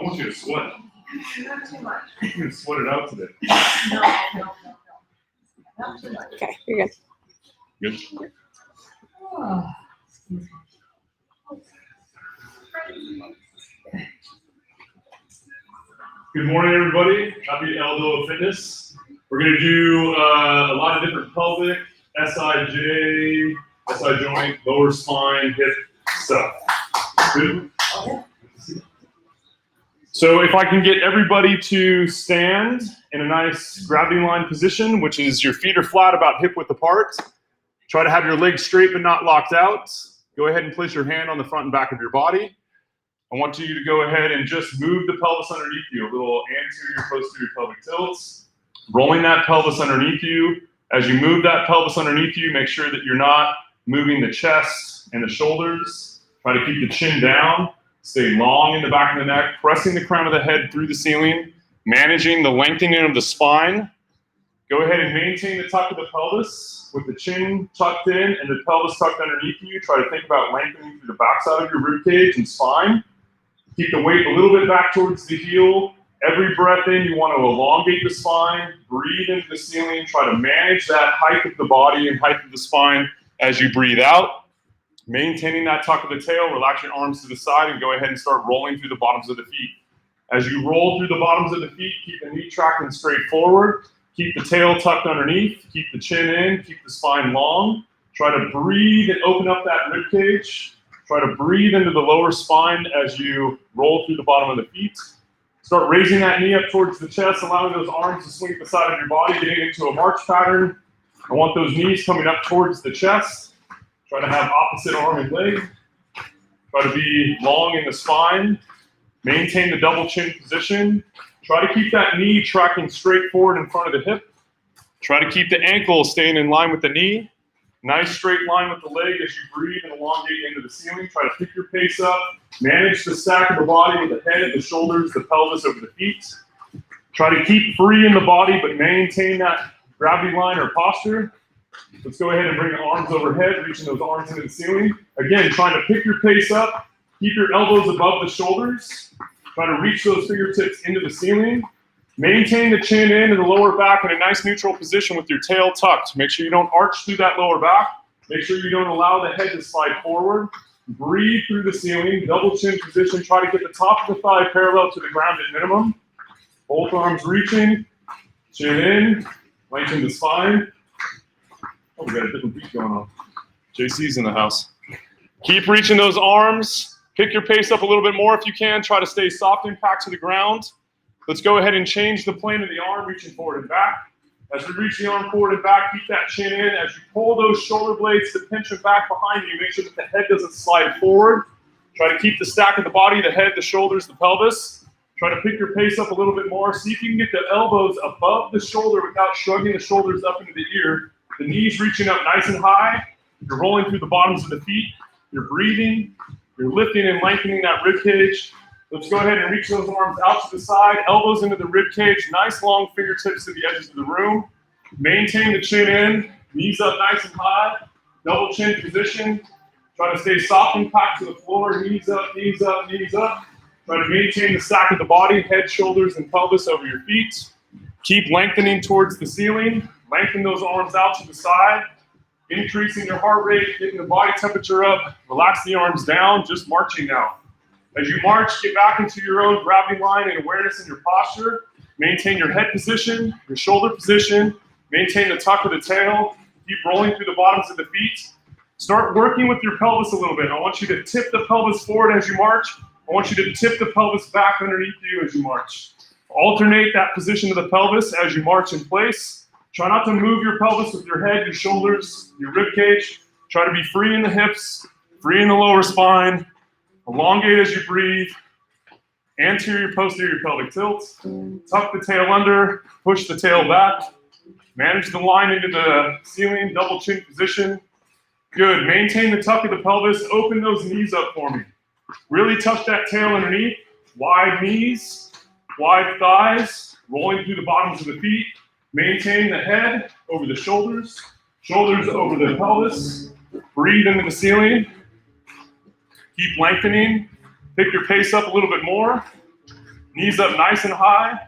want you to sweat. Not too much. You're going to sweat it out today. No. Not too much. Okay, you're good. Good. Oh, excuse me. Good morning, everybody. Happy Eldoa Fitness. We're going to do a lot of different pelvic, SI joint, lower spine, hip stuff. Good? So if I can get everybody to stand in a nice gravity line position, which is your feet are flat about hip width apart. Try to have your legs straight but not locked out. Go ahead and place your hand on the front and back of your body. I want you to go ahead and just move the pelvis underneath you, a little anterior, posterior pelvic tilts. Rolling that pelvis underneath you. As you move that pelvis underneath you, make sure that you're not moving the chest and the shoulders. Try to keep the chin down. Stay long in the back of the neck, pressing the crown of the head through the ceiling, managing the lengthening of the spine. Go ahead and maintain the tuck of the pelvis with the chin tucked in and the pelvis tucked underneath you. Try to think about lengthening through the backside of your rib cage and spine. Keep the weight a little bit back towards the heel. Every breath in, you want to elongate the spine, breathe into the ceiling, try to manage that height of the body and height of the spine as you breathe out. Maintaining that tuck of the tail, relax your arms to the side and go ahead and start rolling through the bottoms of the feet. As you roll through the bottoms of the feet, keep the knee tracking straight forward. Keep the tail tucked underneath. Keep the chin in. Keep the spine long. Try to breathe and open up that rib cage. Try to breathe into the lower spine as you roll through the bottom of the feet. Start raising that knee up towards the chest, allowing those arms to swing at the side of your body, getting into a march pattern. I want those knees coming up towards the chest. Try to have opposite arm and leg. Try to be long in the spine. Maintain the double chin position. Try to keep that knee tracking straight forward in front of the hip. Try to keep the ankle staying in line with the knee. Nice straight line with the leg as you breathe and elongate into the ceiling. Try to pick your pace up. Manage the stack of the body with the head, the shoulders, the pelvis over the feet. Try to keep free in the body, but maintain that gravity line or posture. Let's go ahead and bring the arms overhead, reaching those arms into the ceiling. Again, trying to pick your pace up. Keep your elbows above the shoulders. Try to reach those fingertips into the ceiling. Maintain the chin in and the lower back in a nice neutral position with your tail tucked. Make sure you don't arch through that lower back. Make sure you don't allow the head to slide forward. Breathe through the ceiling, double chin position. Try to get the top of the thigh parallel to the ground at minimum. Both arms reaching, chin in, lengthen the spine. Oh, we got a different beat going on. JC's in the house. Keep reaching those arms. Pick your pace up a little bit more if you can. Try to stay soft impact to the ground. Let's go ahead and change the plane of the arm, reaching forward and back. As we reach the arm forward and back, keep that chin in. As you pull those shoulder blades to pinch them back behind you, make sure that the head doesn't slide forward. Try to keep the stack of the body, the head, the shoulders, the pelvis. Try to pick your pace up a little bit more. See if you can get the elbows above the shoulder without shrugging the shoulders up into the ear. The knees reaching up nice and high. You're rolling through the bottoms of the feet. You're breathing. You're lifting and lengthening that rib cage. Let's go ahead and reach those arms out to the side, elbows into the rib cage, nice long fingertips to the edges of the room. Maintain the chin in, knees up nice and high, double chin position. Try to stay soft and packed to the floor, knees up, knees up, knees up. Try to maintain the stack of the body, head, shoulders, and pelvis over your feet. Keep lengthening towards the ceiling. Lengthen those arms out to the side. Increasing your heart rate, getting the body temperature up. Relax the arms down, just marching now. As you march, get back into your own gravity line and awareness in your posture. Maintain your head position, your shoulder position. Maintain the tuck of the tail. Keep rolling through the bottoms of the feet. Start working with your pelvis a little bit. I want you to tip the pelvis forward as you march. I want you to tip the pelvis back underneath you as you march. Alternate that position of the pelvis as you march in place. Try not to move your pelvis with your head, your shoulders, your rib cage. Try to be free in the hips, free in the lower spine. Elongate as you breathe. Anterior, posterior pelvic tilt. Tuck the tail under. Push the tail back. Manage the line into the ceiling. Double chin position. Good. Maintain the tuck of the pelvis. Open those knees up for me. Really tuck that tail underneath. Wide knees. Wide thighs. Rolling through the bottoms of the feet. Maintain the head over the shoulders. Shoulders over the pelvis. Breathe into the ceiling. Keep lengthening. Pick your pace up a little bit more. Knees up nice and high.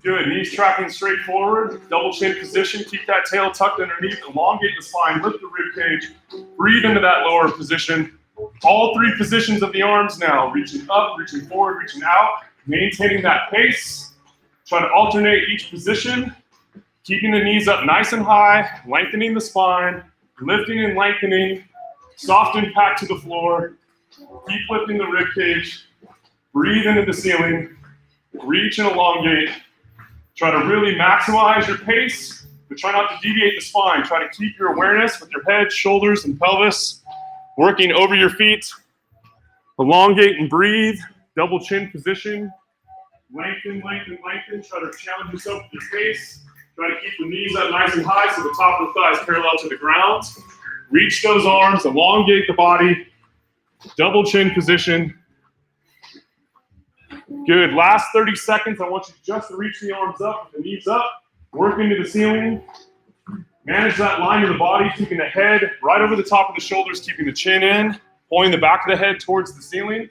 Good, knees tracking straight forward. Double chin position, keep that tail tucked underneath. Elongate the spine, lift the rib cage. Breathe into that lower position. All three positions of the arms now. Reaching up, reaching forward, reaching out. Maintaining that pace. Try to alternate each position. Keeping the knees up nice and high, lengthening the spine, lifting and lengthening, soft impact to the floor. Keep lifting the rib cage. Breathe into the ceiling. Reach and elongate. Try to really maximize your pace, but try not to deviate the spine. Try to keep your awareness with your head, shoulders, and pelvis, working over your feet. Elongate and breathe. Double chin position. Lengthen, lengthen, lengthen. Try to challenge yourself with your pace. Try to keep the knees up nice and high so the top of the thigh is parallel to the ground. Reach those arms, elongate the body. Double chin position. Good. Last 30 seconds, I want you just to reach the arms up, the knees up, work into the ceiling. Manage that line of the body, keeping the head right over the top of the shoulders, keeping the chin in, pulling the back of the head towards the ceiling.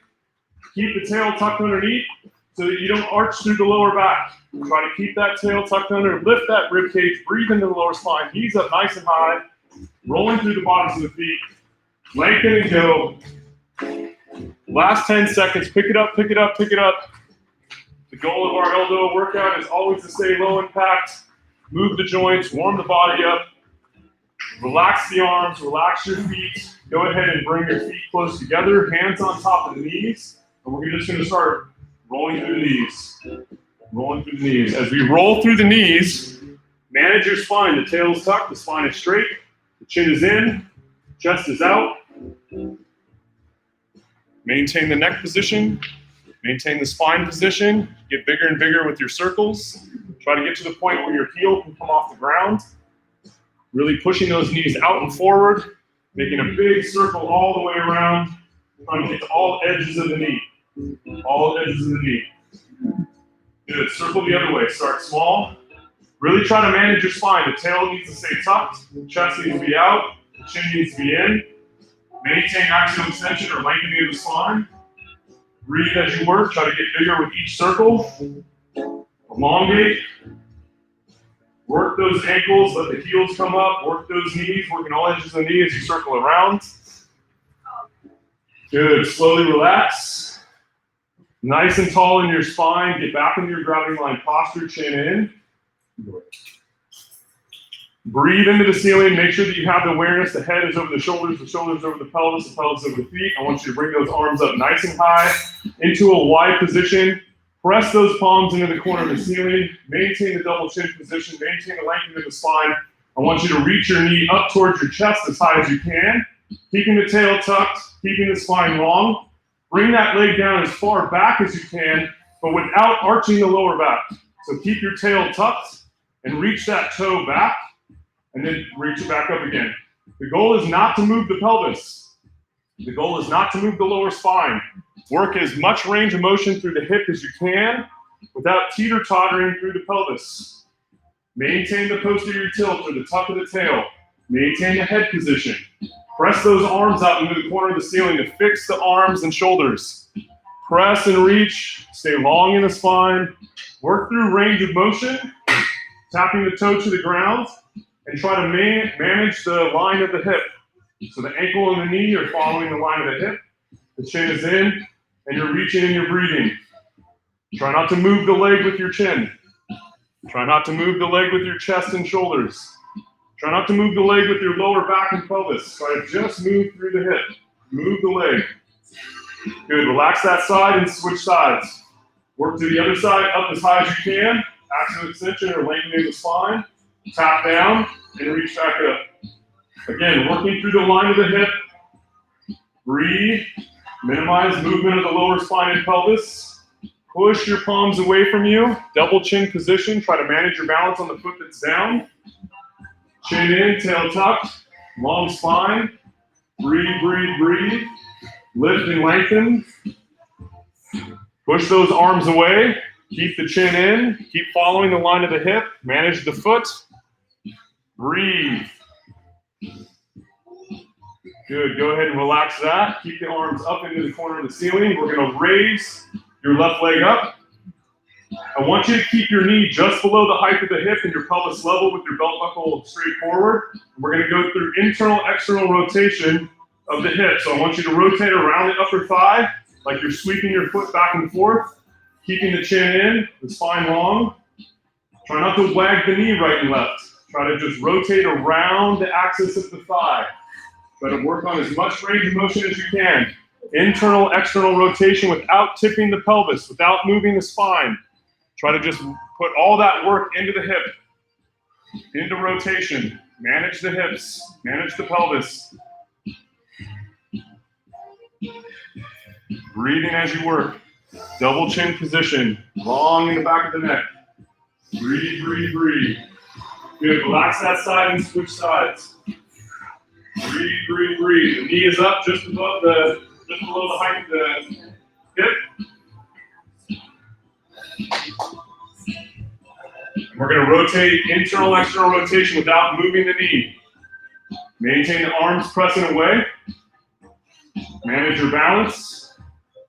Keep the tail tucked underneath so that you don't arch through the lower back. Try to keep that tail tucked under, lift that rib cage, breathe into the lower spine, knees up nice and high, rolling through the bottoms of the feet. Lengthen and go. Last 10 seconds, pick it up, pick it up, pick it up. The goal of our Eldoa workout is always to stay low impact, move the joints, warm the body up, relax the arms, relax your feet. Go ahead and bring your feet close together, hands on top of the knees, and we're just gonna start rolling through the knees. Rolling through the knees. As we roll through the knees, manage your spine. The tail is tucked, the spine is straight, the chin is in, chest is out. Maintain the neck position, maintain the spine position, get bigger and bigger with your circles. Try to get to the point where your heel can come off the ground. Really pushing those knees out and forward, making a big circle all the way around, trying to get to all edges of the knee. All edges of the knee. Good, circle the other way, start small. Really try to manage your spine. The tail needs to stay tucked, the chest needs to be out, the chin needs to be in. Maintain axial extension or lengthening of the spine. Breathe as you work. Try to get bigger with each circle. Elongate. Work those ankles. Let the heels come up. Work those knees. Working all edges of the knee as you circle around. Good. Slowly relax. Nice and tall in your spine. Get back into your gravity line posture. Chin in. Breathe into the ceiling. Make sure that you have the awareness. The head is over the shoulders over the pelvis over the feet. I want you to bring those arms up nice and high into a wide position. Press those palms into the corner of the ceiling. Maintain the double chin position. Maintain the length of the spine. I want you to reach your knee up towards your chest as high as you can. Keeping the tail tucked, keeping the spine long. Bring that leg down as far back as you can, but without arching the lower back. So keep your tail tucked and reach that toe back. And then reach it back up again. The goal is not to move the pelvis. The goal is not to move the lower spine. Work as much range of motion through the hip as you can without teeter-tottering through the pelvis. Maintain the posterior tilt or the tuck of the tail. Maintain the head position. Press those arms out into the corner of the ceiling to fix the arms and shoulders. Press and reach. Stay long in the spine. Work through range of motion. Tapping the toe to the ground. And try to manage the line of the hip. So the ankle and the knee are following the line of the hip. The chin is in, and you're reaching and you're breathing. Try not to move the leg with your chin. Try not to move the leg with your chest and shoulders. Try not to move the leg with your lower back and pelvis. Try to just move through the hip. Move the leg. Good, relax that side and switch sides. Work to the other side, up as high as you can. Axial extension or lengthening the spine. Tap down and reach back up. Again, working through the line of the hip. Breathe. Minimize movement of the lower spine and pelvis. Push your palms away from you. Double chin position. Try to manage your balance on the foot that's down. Chin in, tail tucked. Long spine. Breathe, breathe, breathe. Lift and lengthen. Push those arms away. Keep the chin in. Keep following the line of the hip. Manage the foot. Breathe. Good. Go ahead and relax that. Keep the arms up into the corner of the ceiling. We're going to raise your left leg up. I want you to keep your knee just below the height of the hip and your pelvis level with your belt buckle straight forward. We're going to go through internal, external rotation of the hip. So I want you to rotate around the upper thigh like you're sweeping your foot back and forth, keeping the chin in, the spine long. Try not to wag the knee right and left. Try to just rotate around the axis of the thigh. Try to work on as much range of motion as you can. Internal, external rotation without tipping the pelvis, without moving the spine. Try to just put all that work into the hip, into rotation. Manage the hips, manage the pelvis. Breathing as you work. Double chin position, long in the back of the neck. Breathe, breathe, breathe. Good, relax that side and switch sides. Breathe, breathe, breathe. The knee is up just below the height of the hip. We're going to rotate internal, external rotation without moving the knee. Maintain the arms pressing away. Manage your balance.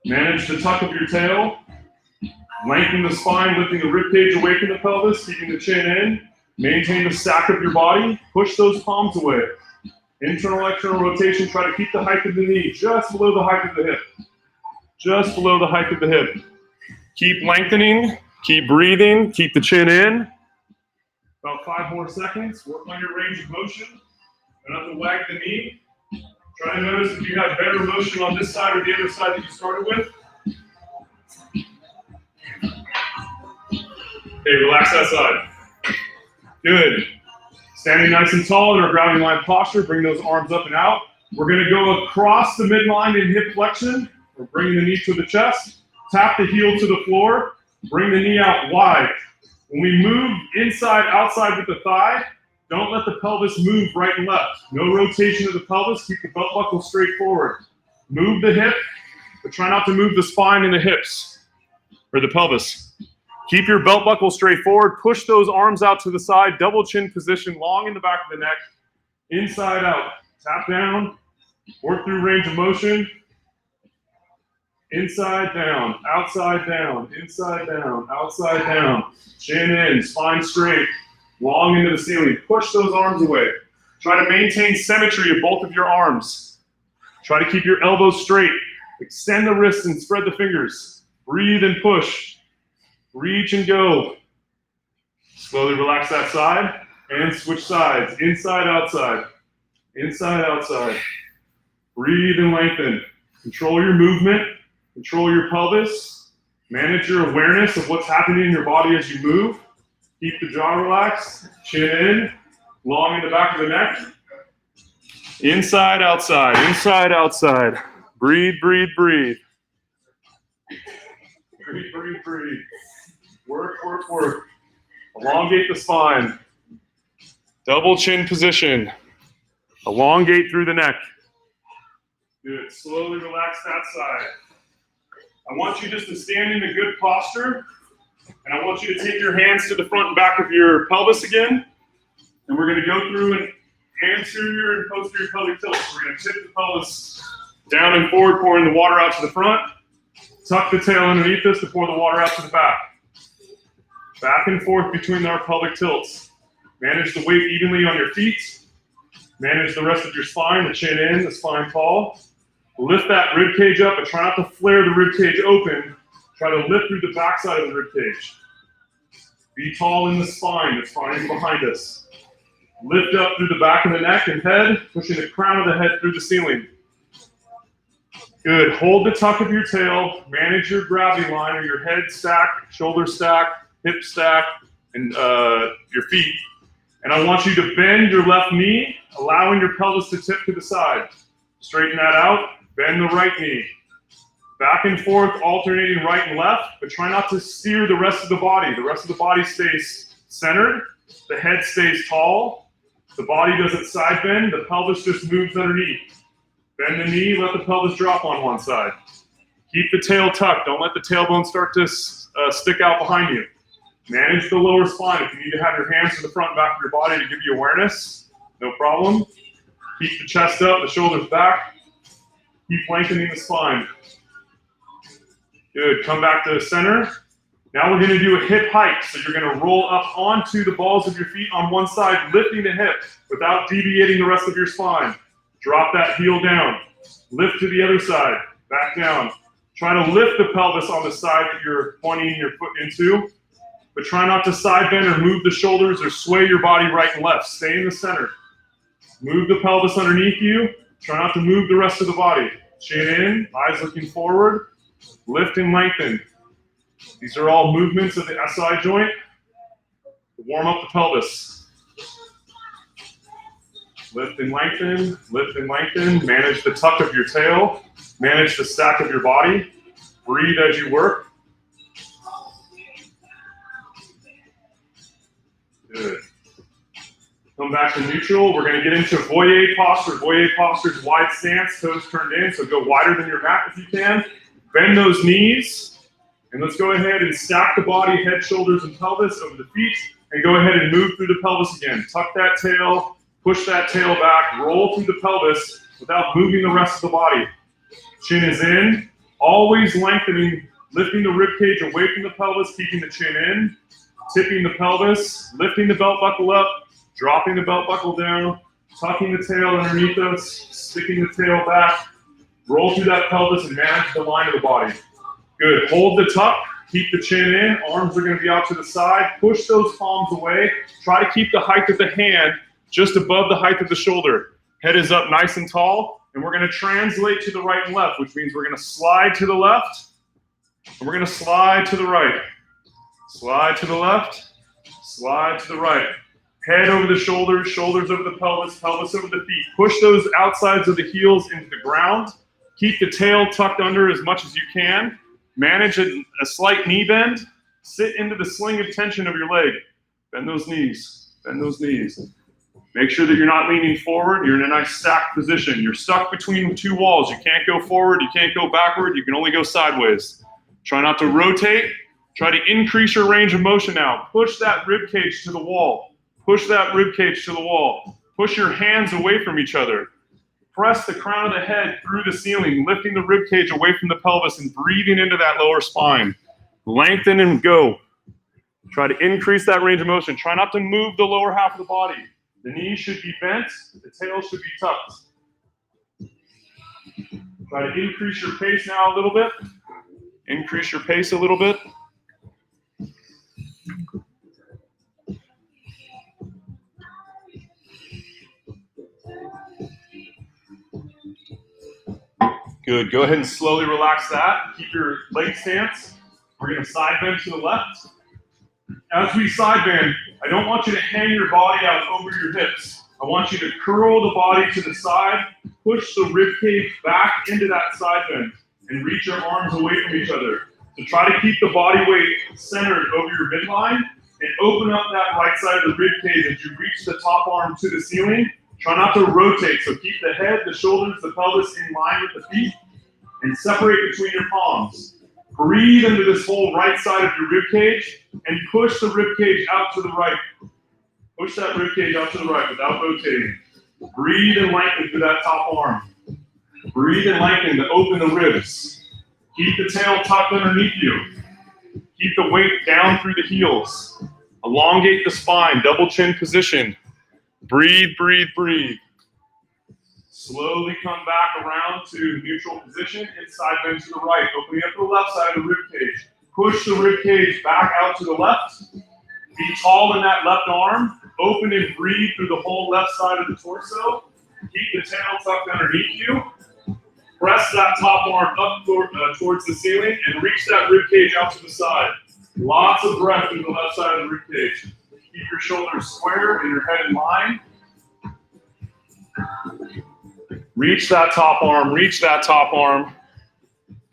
Manage the tuck of your tail. Lengthen the spine, lifting the ribcage away from the pelvis, keeping the chin in. Maintain the stack of your body. Push those palms away. Internal, external rotation. Try to keep the height of the knee just below the height of the hip. Just below the height of the hip. Keep lengthening. Keep breathing. Keep the chin in. About 5 more seconds. Work on your range of motion. Try not to wag the knee. Try to notice if you have better motion on this side or the other side that you started with. Okay, relax that side. Good. Standing nice and tall in our grounding line posture. Bring those arms up and out. We're going to go across the midline in hip flexion. We're bringing the knee to the chest. Tap the heel to the floor. Bring the knee out wide. When we move inside, outside with the thigh, don't let the pelvis move right and left. No rotation of the pelvis. Keep the belt buckle straight forward. Move the hip, but try not to move the spine and the hips or the pelvis. Keep your belt buckle straight forward. Push those arms out to the side. Double chin position, long in the back of the neck. Inside out. Tap down. Work through range of motion. Inside down, outside down, inside down, outside down. Chin in, spine straight, long into the ceiling. Push those arms away. Try to maintain symmetry of both of your arms. Try to keep your elbows straight. Extend the wrists and spread the fingers. Breathe and push. Reach and go. Slowly relax that side and switch sides. Inside, outside. Inside, outside. Breathe and lengthen. Control your movement. Control your pelvis. Manage your awareness of what's happening in your body as you move. Keep the jaw relaxed. Chin in. Long in the back of the neck. Inside, outside. Inside, outside. Breathe, breathe, breathe. Breathe, breathe, breathe. Work, work, work. Elongate the spine. Double chin position. Elongate through the neck. Good. Slowly relax that side. I want you just to stand in a good posture, and I want you to take your hands to the front and back of your pelvis again, and we're going to go through an anterior and posterior pelvic tilt. We're going to tip the pelvis down and forward, pouring the water out to the front. Tuck the tail underneath us to pour the water out to the back. Back and forth between our pelvic tilts. Manage the weight evenly on your feet. Manage the rest of your spine, the chin in, the spine tall. Lift that rib cage up, but try not to flare the rib cage open. Try to lift through the backside of the rib cage. Be tall in the spine is behind us. Lift up through the back of the neck and head, pushing the crown of the head through the ceiling. Good. Hold the tuck of your tail. Manage your gravity line or your head stack, shoulder stack, hip stack, and your feet. And I want you to bend your left knee, allowing your pelvis to tip to the side. Straighten that out. Bend the right knee. Back and forth, alternating right and left, but try not to steer the rest of the body. The rest of the body stays centered. The head stays tall. The body doesn't side bend. The pelvis just moves underneath. Bend the knee, let the pelvis drop on one side. Keep the tail tucked. Don't let the tailbone start to stick out behind you. Manage the lower spine. If you need to have your hands to the front and back of your body to give you awareness, no problem. Keep the chest up, the shoulders back. Keep lengthening the spine. Good. Come back to the center. Now we're going to do a hip hike. So you're going to roll up onto the balls of your feet on one side, lifting the hip without deviating the rest of your spine. Drop that heel down. Lift to the other side. Back down. Try to lift the pelvis on the side that you're pointing your foot into, but try not to side bend or move the shoulders or sway your body right and left. Stay in the center. Move the pelvis underneath you. Try not to move the rest of the body. Chin in, eyes looking forward. Lift and lengthen. These are all movements of the SI joint to warm up the pelvis. Lift and lengthen, lift and lengthen. Manage the tuck of your tail. Manage the stack of your body. Breathe as you work. Good. Come back to neutral. We're going to get into voyer posture. Voyer posture is wide stance, toes turned in, so go wider than your mat if you can. Bend those knees, and let's go ahead and stack the body, head, shoulders, and pelvis over the feet, and go ahead and move through the pelvis again. Tuck that tail, push that tail back, roll through the pelvis without moving the rest of the body. Chin is in, always lengthening, lifting the rib cage away from the pelvis, keeping the chin in, tipping the pelvis, lifting the belt buckle up, dropping the belt buckle down, tucking the tail underneath us, sticking the tail back, roll through that pelvis and manage the line of the body. Good, hold the tuck, keep the chin in, arms are gonna be out to the side, push those palms away, try to keep the height of the hand just above the height of the shoulder. Head is up nice and tall, and we're gonna translate to the right and left, which means we're gonna slide to the left, and we're gonna slide to the right. Slide to the left, slide to the right. Head over the shoulders, shoulders over the pelvis, pelvis over the feet. Push those outsides of the heels into the ground. Keep the tail tucked under as much as you can. Manage a slight knee bend. Sit into the sling of tension of your leg. Bend those knees, bend those knees. Make sure that you're not leaning forward. You're in a nice stacked position. You're stuck between two walls. You can't go forward, you can't go backward, you can only go sideways. Try not to rotate. Try to increase your range of motion now. Push that rib cage to the wall. Push that rib cage to the wall. Push your hands away from each other. Press the crown of the head through the ceiling, lifting the rib cage away from the pelvis and breathing into that lower spine. Lengthen and go. Try to increase that range of motion. Try not to move the lower half of the body. The knees should be bent. The tail should be tucked. Try to increase your pace now a little bit. Increase your pace a little bit. Good, go ahead and slowly relax that. Keep your leg stance. We're gonna side bend to the left. As we side bend, I don't want you to hang your body out over your hips. I want you to curl the body to the side, push the rib cage back into that side bend, and reach your arms away from each other. So try to keep the body weight centered over your midline, and open up that right side of the rib cage as you reach the top arm to the ceiling. Try not to rotate, so keep the head, the shoulders, the pelvis in line with the feet, and separate between your palms. Breathe into this whole right side of your rib cage, and push the rib cage out to the right. Push that rib cage out to the right without rotating. Breathe and lengthen through that top arm. Breathe and lengthen to open the ribs. Keep the tail tucked underneath you. Keep the weight down through the heels. Elongate the spine, double chin position. Breathe, breathe, breathe. Slowly come back around to neutral position and side bend to the right, opening up the left side of the rib cage. Push the rib cage back out to the left. Be tall in that left arm. Open and breathe through the whole left side of the torso. Keep the tail tucked underneath you. Press that top arm up towards the ceiling and reach that rib cage out to the side. Lots of breath through the left side of the rib cage. Keep your shoulders square and your head in line. Reach that top arm, reach that top arm.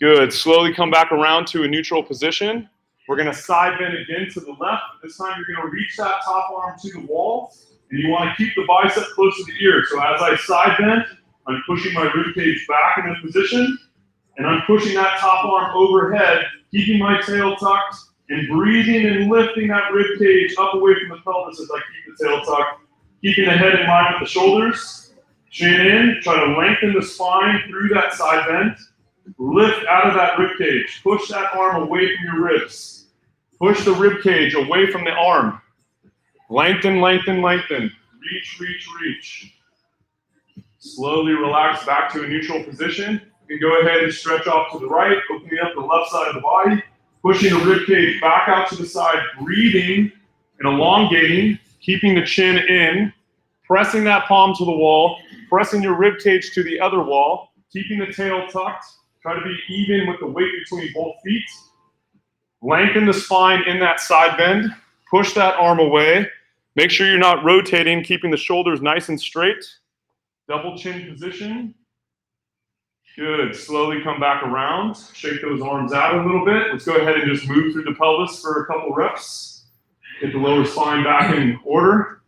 Good, slowly come back around to a neutral position. We're gonna side bend again to the left. This time you're gonna reach that top arm to the wall, and you wanna keep the bicep close to the ear. So as I side bend, I'm pushing my rib cage back in this position, and I'm pushing that top arm overhead, keeping my tail tucked, and breathing and lifting that rib cage up away from the pelvis as I keep the tail tucked, keeping the head in line with the shoulders. Chin in, try to lengthen the spine through that side bend. Lift out of that rib cage. Push that arm away from your ribs. Push the rib cage away from the arm. Lengthen, lengthen, lengthen. Reach, reach, reach. Slowly relax back to a neutral position. You can go ahead and stretch off to the right, opening up the left side of the body, pushing the rib cage back out to the side, breathing and elongating, keeping the chin in, pressing that palm to the wall, pressing your rib cage to the other wall, keeping the tail tucked. Try to be even with the weight between both feet. Lengthen the spine in that side bend. Push that arm away. Make sure you're not rotating, keeping the shoulders nice and straight. Double chin position. Good. Slowly come back around. Shake those arms out a little bit. Let's go ahead and just move through the pelvis for a couple reps. Get the lower spine back in order.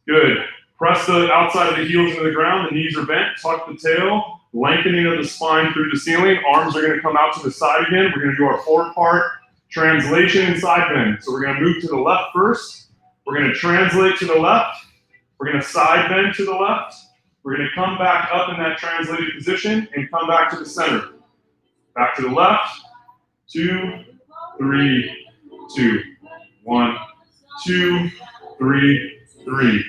Good. Press the outside of the heels into the ground. The knees are bent. Tuck the tail. Lengthening of the spine through the ceiling. Arms are going to come out to the side again. We're going to do our forward part translation and side bend. So we're going to move to the left first. We're going to translate to the left. We're going to side bend to the left. We're going to come back up in that translated position and come back to the center. Back to the left. 2, 3, 2. 1, 2, 3, 3.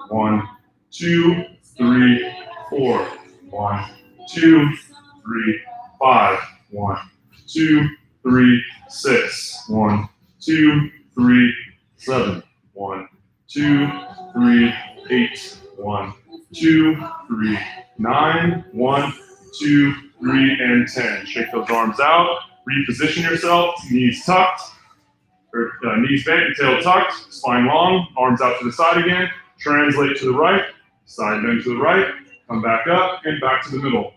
1, 2, 3, 4. 1, 2, 3, 5. 1, 2, 3, 6. 1, 2, 3, 7. 1, 2, 3, 8. 1, 2, 3, 9. 1, 2, 3, and 10. Shake those arms out. Reposition yourself. Knees tucked, or knees bent, tail tucked, spine long, arms out to the side again. Translate to the right, side bend to the right, come back up and back to the middle.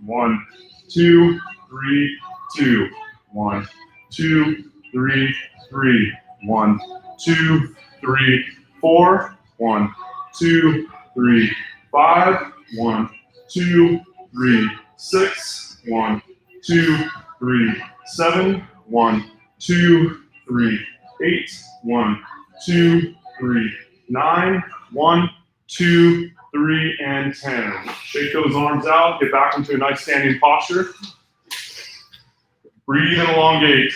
1, 2, 3, 2. 1, 2, 3, 3. 1, 2, 3, 4. 1, 2, 3, 5. 1, 2, 3, 6. 1, 2, 3, 7. 1, 2, 3, 8. 1, 2, 3, 9. 1, 2, 3, and 10. Shake those arms out. Get back into a nice standing posture. Breathe and elongate.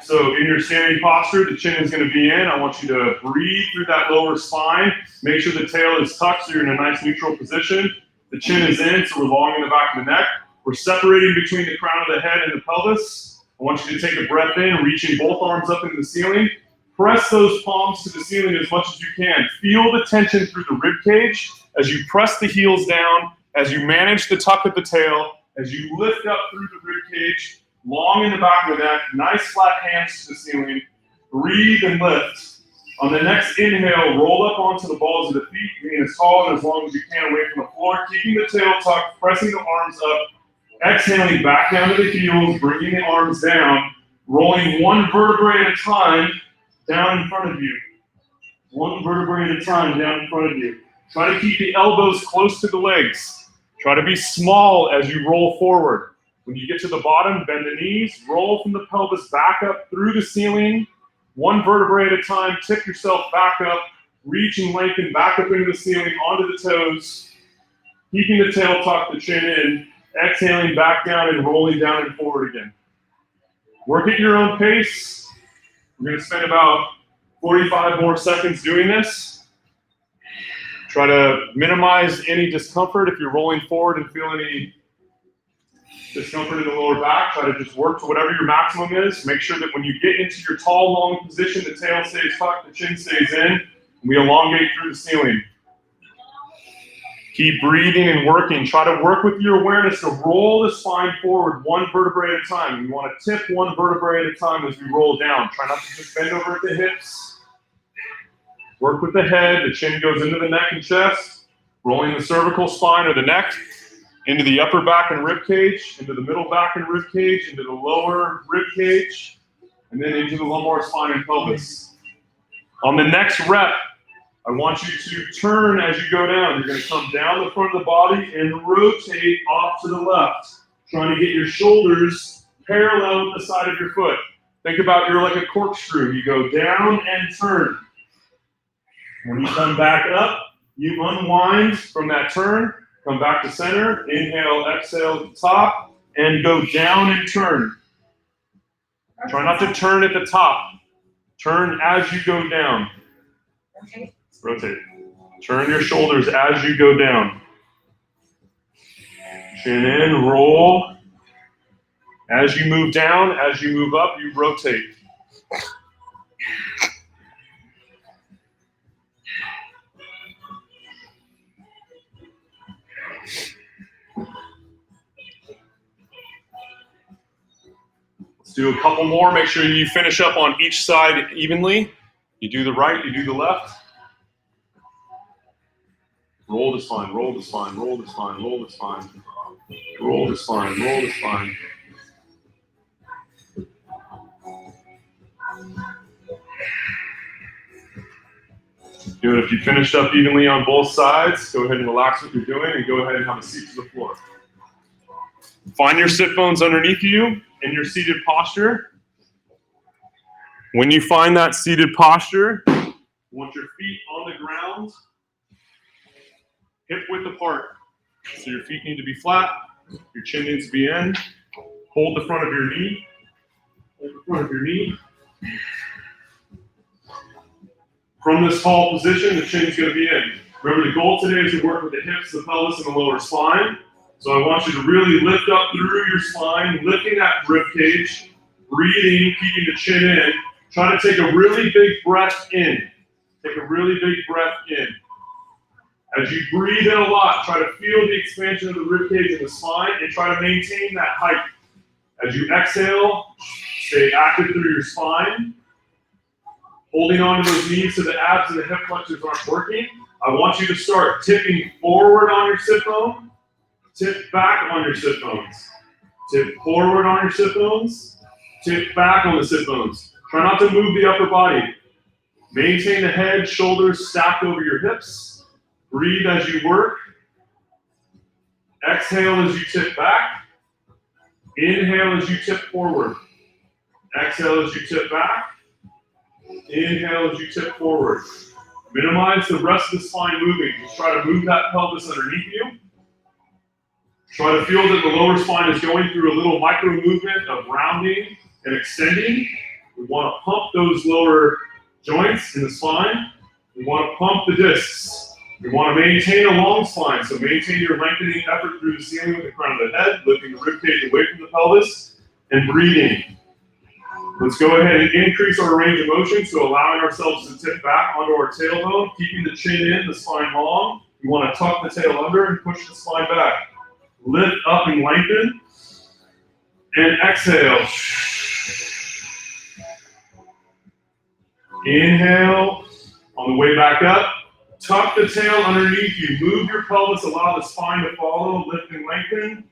So in your standing posture, the chin is going to be in. I want you to breathe through that lower spine. Make sure the tail is tucked so you're in a nice neutral position. The chin is in, so we're long in the back of the neck. We're separating between the crown of the head and the pelvis. I want you to take a breath in, reaching both arms up into the ceiling. Press those palms to the ceiling as much as you can. Feel the tension through the rib cage as you press the heels down, as you manage the tuck of the tail, as you lift up through the rib cage, long in the back of the neck, nice flat hands to the ceiling. Breathe and lift. On the next inhale, roll up onto the balls of the feet, being as tall and as long as you can away from the floor, keeping the tail tucked, pressing the arms up. Exhaling back down to the heels, bringing the arms down, rolling one vertebrae at a time down in front of you. One vertebrae at a time down in front of you. Try to keep the elbows close to the legs. Try to be small as you roll forward. When you get to the bottom, bend the knees, roll from the pelvis back up through the ceiling. One vertebrae at a time, tip yourself back up, reach and lengthen back up into the ceiling, onto the toes, keeping the tail tucked, the chin in, exhaling back down and rolling down and forward again. Work at your own pace. We're going to spend about 45 more seconds doing this. Try to minimize any discomfort. If you're rolling forward and feel any discomfort in the lower back, try to just work to whatever your maximum is. Make sure that when you get into your tall, long position, the tail stays tucked, the chin stays in, and we elongate through the ceiling. Keep breathing and working. Try to work with your awareness to roll the spine forward one vertebrae at a time. You want to tip one vertebrae at a time as we roll down. Try not to just bend over at the hips. Work with the head. The chin goes into the neck and chest. Rolling the cervical spine or the neck into the upper back and rib cage, into the middle back and rib cage, into the lower rib cage, and then into the lumbar spine and pelvis. On the next rep, I want you to turn as you go down. You're going to come down the front of the body and rotate off to the left, trying to get your shoulders parallel with the side of your foot. Think about you're like a corkscrew. You go down and turn. When you come back up, you unwind from that turn, come back to center, inhale, exhale to the top, and go down and turn. Try not to turn at the top. Turn as you go down. Okay. Rotate. Turn your shoulders as you go down. Chin in, roll. As you move down, as you move up, you rotate. Let's do a couple more. Make sure you finish up on each side evenly. You do the right, you do the left. Roll the spine, roll the spine, roll the spine, roll the spine. Roll the spine, roll the spine. Good. If you finished up evenly on both sides, go ahead and relax what you're doing and go ahead and have a seat to the floor. Find your sit bones underneath you in your seated posture. When you find that seated posture, you want your feet on the ground, hip width apart. So your feet need to be flat, your chin needs to be in. Hold the front of your knee. Hold the front of your knee. From this tall position, the chin's going to be in. Remember, the goal today is to work with the hips, the pelvis, and the lower spine. So I want you to really lift up through your spine, lifting that rib cage, breathing, keeping the chin in. Try to take a really big breath in. Take a really big breath in. As you breathe in a lot, try to feel the expansion of the rib cage and the spine, and try to maintain that height. As you exhale, stay active through your spine. Holding on to those knees so the abs and the hip flexors aren't working. I want you to start tipping forward on your sit bone, tip back on your sit bones. Tip forward on your sit bones, tip back on the sit bones. Try not to move the upper body. Maintain the head, shoulders stacked over your hips. Breathe as you work. Exhale as you tip back. Inhale as you tip forward. Exhale as you tip back. Inhale as you tip forward. Minimize the rest of the spine moving. Just try to move that pelvis underneath you. Try to feel that the lower spine is going through a little micro movement of rounding and extending. We want to pump those lower joints in the spine. We want to pump the discs. We want to maintain a long spine, so maintain your lengthening effort through the ceiling with the crown of the head, lifting the ribcage away from the pelvis, and breathing. Let's go ahead and increase our range of motion, so allowing ourselves to tip back onto our tailbone, keeping the chin in, the spine long. We want to tuck the tail under and push the spine back. Lift up and lengthen, and exhale. Inhale, on the way back up, tuck the tail underneath you. Move your pelvis, allow the spine to follow, lift and lengthen,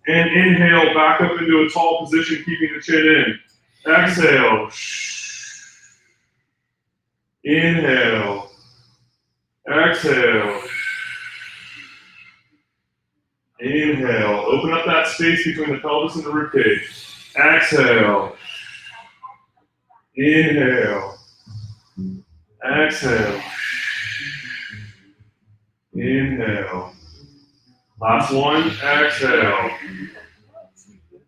and inhale back up into a tall position, keeping the chin in. Exhale. Inhale. Exhale. Inhale. Open up that space between the pelvis and the ribcage. Exhale. Inhale. Exhale. Inhale. Last one. Exhale.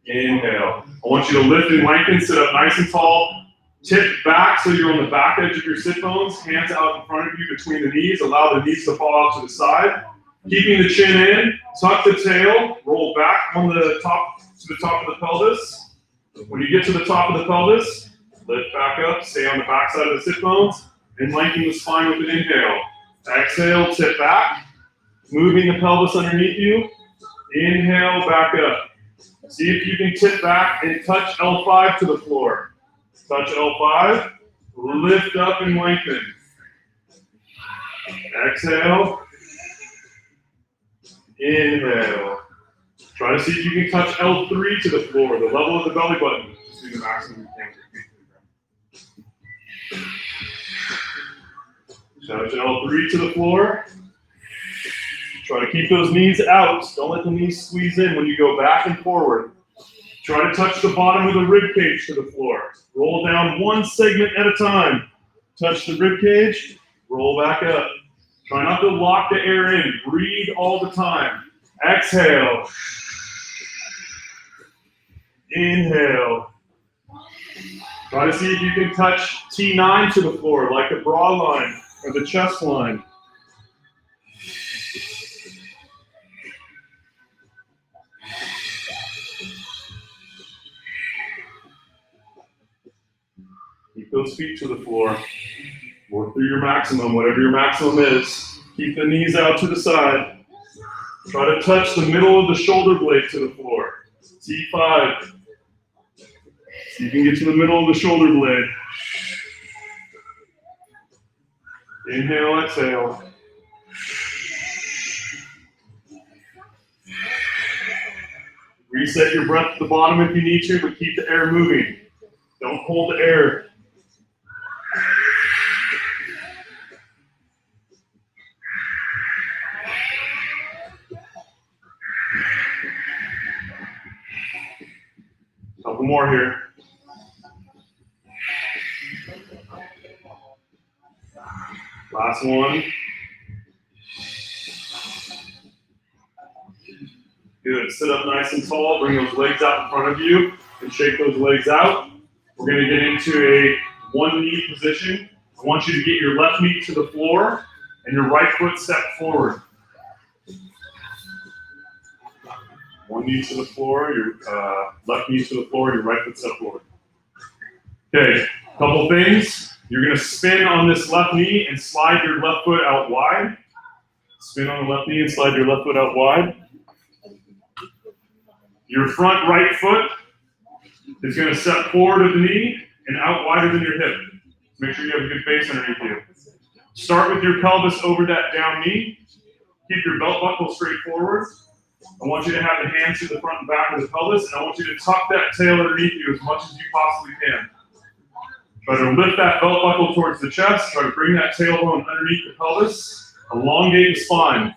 Inhale. I want you to lift and lengthen, sit up nice and tall. Tip back so you're on the back edge of your sit bones. Hands out in front of you between the knees. Allow the knees to fall out to the side. Keeping the chin in. Tuck the tail. Roll back on the top to the top of the pelvis. When you get to the top of the pelvis, lift back up. Stay on the back side of the sit bones. And lengthen the spine with an inhale. Exhale, tip back. Moving the pelvis underneath you. Inhale, back up. See if you can tip back and touch L5 to the floor. Touch L5. Lift up and lengthen. Exhale. Inhale. Try to see if you can touch L3 to the floor, the level of the belly button. Just do the maximum you can. Touch L3 to the floor. Try to keep those knees out. Don't let the knees squeeze in when you go back and forward. Try to touch the bottom of the rib cage to the floor. Roll down one segment at a time. Touch the rib cage. Roll back up. Try not to lock the air in. Breathe all the time. Exhale. Inhale. Try to see if you can touch T9 to the floor, like the bra line or the chest line. Keep those feet to the floor. Work through your maximum, whatever your maximum is. Keep the knees out to the side. Try to touch the middle of the shoulder blade to the floor. T5. So you can get to the middle of the shoulder blade. Inhale, exhale. Reset your breath at the bottom if you need to, but keep the air moving. Don't hold the air. Couple more here. Last one. Good. Sit up nice and tall. Bring those legs out in front of you and shake those legs out. We're going to get into a one knee position. I want you to get your left knee to the floor and your right foot step forward. One knee to the floor, your left knee to the floor, your right foot step forward. Okay, couple things. You're going to spin on this left knee and slide your left foot out wide. Spin on the left knee and slide your left foot out wide. Your front right foot is going to step forward of the knee and out wider than your hip. Make sure you have a good base underneath you. Start with your pelvis over that down knee. Keep your belt buckle straight forward. I want you to have the hands to the front and back of the pelvis, and I want you to tuck that tail underneath you as much as you possibly can. Try to lift that belt buckle towards the chest. Try to bring that tailbone underneath the pelvis. Elongate the spine.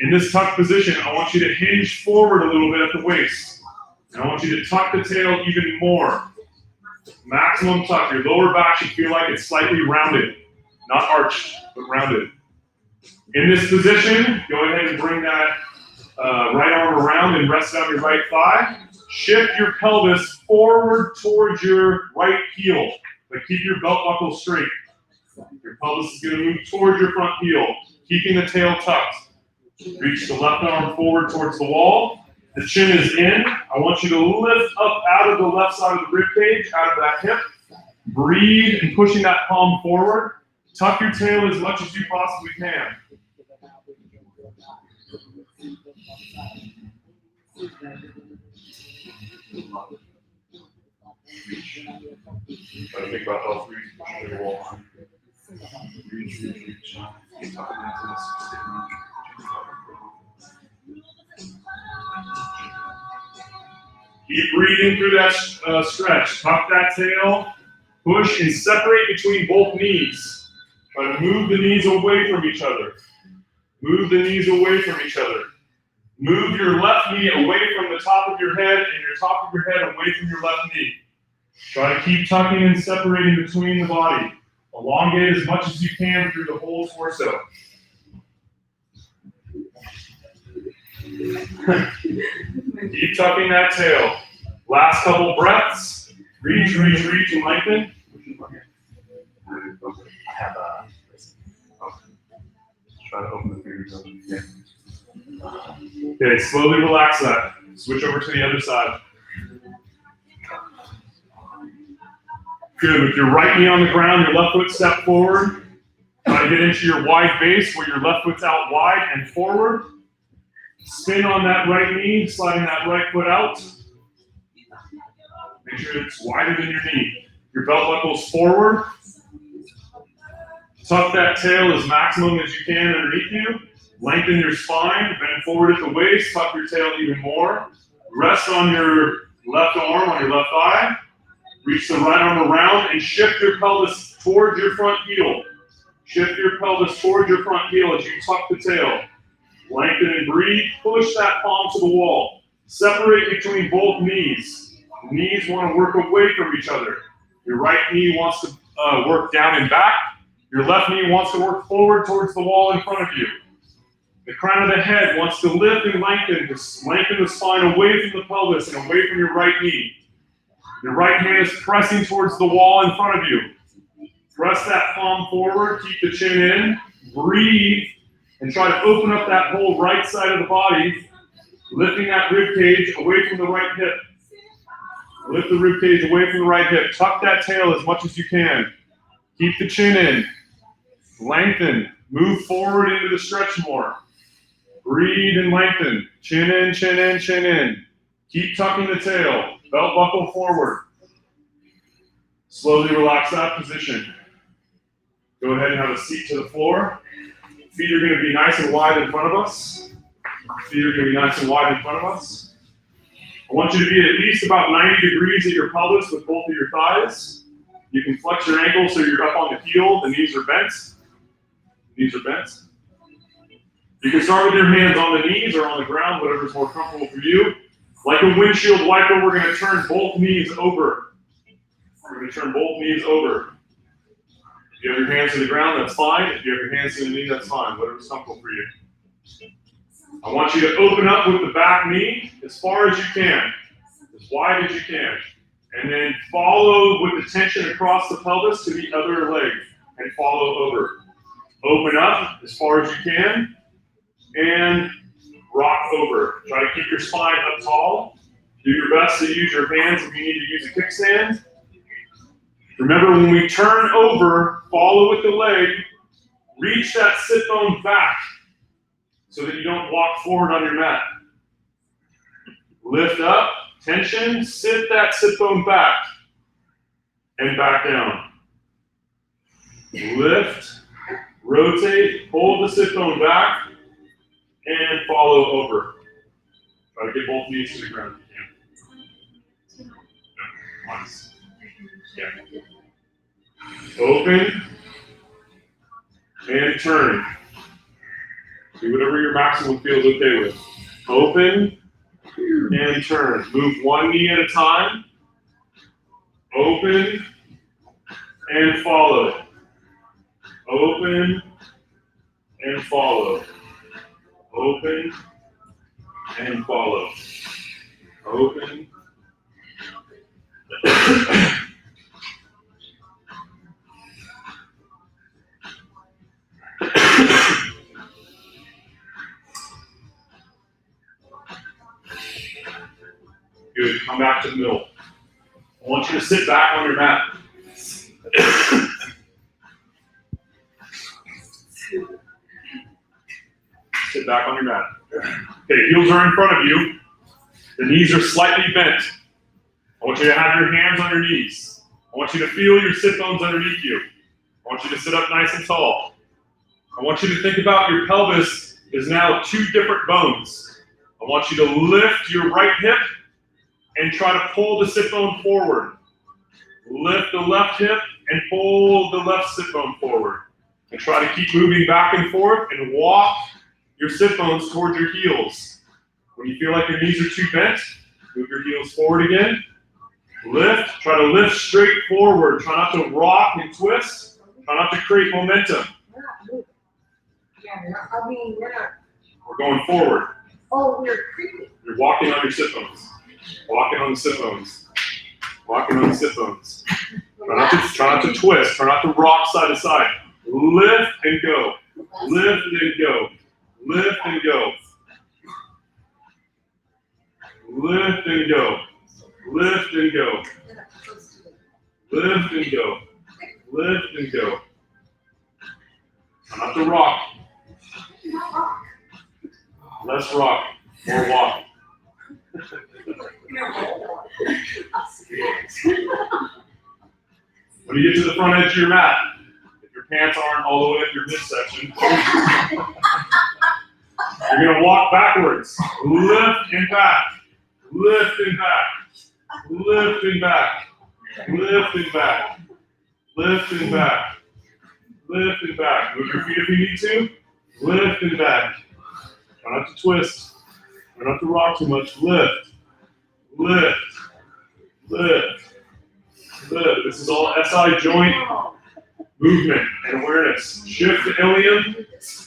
In this tuck position, I want you to hinge forward a little bit at the waist. And I want you to tuck the tail even more. Maximum tuck. Your lower back should feel like it's slightly rounded. Not arched, but rounded. In this position, go ahead and bring that right arm around and rest on your right thigh. Shift your pelvis forward towards your right heel, but keep your belt buckle straight. Your pelvis is going to move towards your front heel, keeping the tail tucked. Reach the left arm forward towards the wall. The chin is in. I want you to lift up out of the left side of the rib cage, out of that hip. Breathe and pushing that palm forward. Tuck your tail as much as you possibly can. Try to think about all three pushing the wall. Reach. Keep breathing through that stretch. Tuck that tail, push, and separate between both knees. Try to move the knees away from each other. Move the knees away from each other. Move your left knee away from the top of your head and your top of your head away from your left knee. Try to keep tucking and separating between the body. Elongate as much as you can through the whole torso. Keep tucking that tail. Last couple breaths. Reach, and lengthen. I have a. Try to open the fingers up. Yeah. Okay, slowly relax that. Switch over to the other side. Good. With your right knee on the ground, your left foot step forward. Try to get into your wide base where your left foot's out wide and forward. Spin on that right knee, sliding that right foot out. Make sure it's wider than your knee. Your belt buckle's forward. Tuck that tail as maximum as you can underneath you. Lengthen your spine, bend forward at the waist, tuck your tail even more. Rest on your left arm, on your left thigh. Reach the right arm around and shift your pelvis towards your front heel. Shift your pelvis towards your front heel as you tuck the tail. Lengthen and breathe. Push that palm to the wall. Separate between both knees. Knees want to work away from each other. Your right knee wants to work down and back. Your left knee wants to work forward towards the wall in front of you. The crown of the head wants to lift and lengthen. Just lengthen the spine away from the pelvis and away from your right knee. Your right hand is pressing towards the wall in front of you. Press that palm forward, keep the chin in, breathe, and try to open up that whole right side of the body, lifting that rib cage away from the right hip. Lift the rib cage away from the right hip. Tuck that tail as much as you can. Keep the chin in. Lengthen. Move forward into the stretch more. Breathe and lengthen. Chin in, chin in, chin in. Keep tucking the tail. Belt buckle forward. Slowly relax that position. Go ahead and have a seat to the floor. Feet are going to be nice and wide in front of us. Feet are going to be nice and wide in front of us. I want you to be at least about 90 degrees at your pelvis with both of your thighs. You can flex your ankles so you're up on the heel. The knees are bent. Knees are bent. You can start with your hands on the knees or on the ground, whatever's more comfortable for you. Like a windshield wiper, we're going to turn both knees over. We're going to turn both knees over. If you have your hands to the ground, that's fine. If you have your hands to the knee, that's fine. Whatever's comfortable for you. I want you to open up with the back knee as far as you can, as wide as you can. And then follow with the tension across the pelvis to the other leg and follow over. Open up as far as you can and rock over. Try to keep your spine up tall. Do your best to use your hands if you need to use a kickstand. Remember, when we turn over, follow with the leg, reach that sit bone back so that you don't walk forward on your mat. Lift up, tension, sit that sit bone back and back down. Lift, rotate, hold the sit bone back, and follow over. Try to get both knees to the ground if you can. Once. Yeah. Open and turn. Do whatever your maximum feels okay with. Open and turn. Move one knee at a time. Open and follow. Open and follow. Open and follow. Open. Good. Come back to the middle. I want you to sit back on your mat. Sit back on your mat. Okay, heels are in front of you. The knees are slightly bent. I want you to have your hands on your knees. I want you to feel your sit bones underneath you. I want you to sit up nice and tall. I want you to think about your pelvis is now two different bones. I want you to lift your right hip and try to pull the sit bone forward. Lift the left hip and pull the left sit bone forward. And try to keep moving back and forth and walk your sit bones towards your heels. When you feel like your knees are too bent, move your heels forward again. Lift, try to lift straight forward. Try not to rock and twist. Try not to create momentum. We're not moving. Yeah, we're not. We're going forward. Oh, we're creeping. You're walking on your sit bones. Walking on the sit bones. Walking on the sit bones. Try not to twist. Try not to rock side to side. Lift and go. Lift and go. Lift and go. Lift and go. Lift and go. Lift and go. Lift and go. Try not to rock. Less rock. More walk. When you get to the front edge of your mat, if your pants aren't all the way up your midsection, you're going to walk backwards. Lift and back. Lift and back. Lift and back. Lift and back. Lift and back. Lift and back. Move your feet if you need to. Lift and back. Try not to twist. Try not to rock too much. Lift. Lift. Lift. Lift. This is all SI joint movement and awareness. Shift the ilium.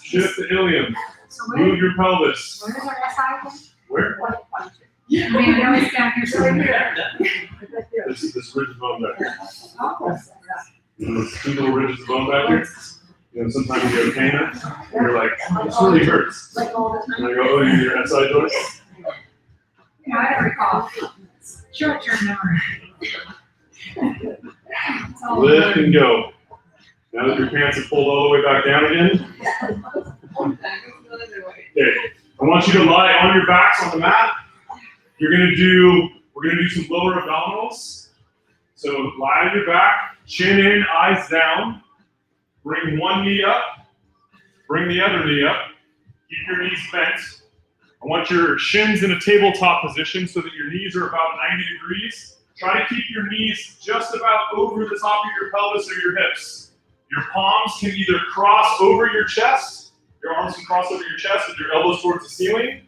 Shift the ilium. So Move your pelvis. where's our SI again? Where? I mean, I know it's down here somewhere. This ridge of bone back here. Oh, Those two little ridges of bone back here. You know, sometimes you have pain and you're like, this really hurts. like all the And I time. go, oh, your SI joints? You know, I don't recall. Short-term memory. It's all Lift and go. Now that your pants have pulled all the way back down again. Okay. I want you to lie on your backs on the mat. We're gonna do some lower abdominals. So lie on your back, chin in, eyes down. Bring one knee up, bring the other knee up. Keep your knees bent. I want your shins in a tabletop position so that your knees are about 90 degrees. Try to keep your knees just about over the top of your pelvis or your hips. Your palms can either cross over your chest, your arms can cross over your chest with your elbows towards the ceiling,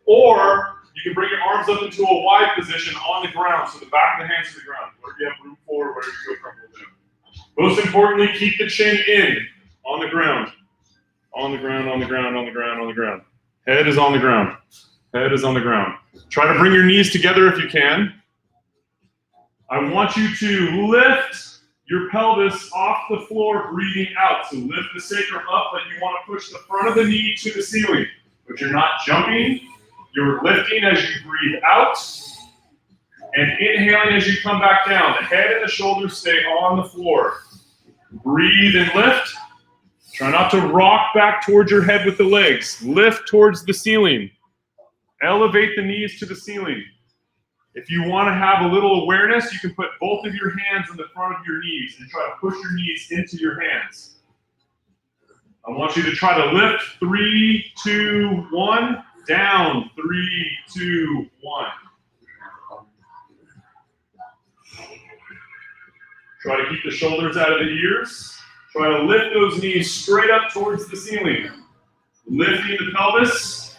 or you can bring your arms up into a wide position on the ground, so the back of the hands to the ground, whatever you have room for, whatever you feel comfortable doing. Most importantly, keep the chin in, on the ground. On the ground, on the ground, on the ground, on the ground. Head is on the ground. Head is on the ground. Try to bring your knees together if you can. I want you to lift your pelvis off the floor, breathing out. So lift the sacrum up, like you want to push the front of the knee to the ceiling. But you're not jumping. You're lifting as you breathe out and inhaling as you come back down. The head and the shoulders stay on the floor. Breathe and lift. Try not to rock back towards your head with the legs. Lift towards the ceiling. Elevate the knees to the ceiling. If you want to have a little awareness, you can put both of your hands in the front of your knees and try to push your knees into your hands. I want you to try to lift. 3, 2, 1. Down. 3, 2, 1. Try to keep the shoulders out of the ears. Try to lift those knees straight up towards the ceiling. Lifting the pelvis,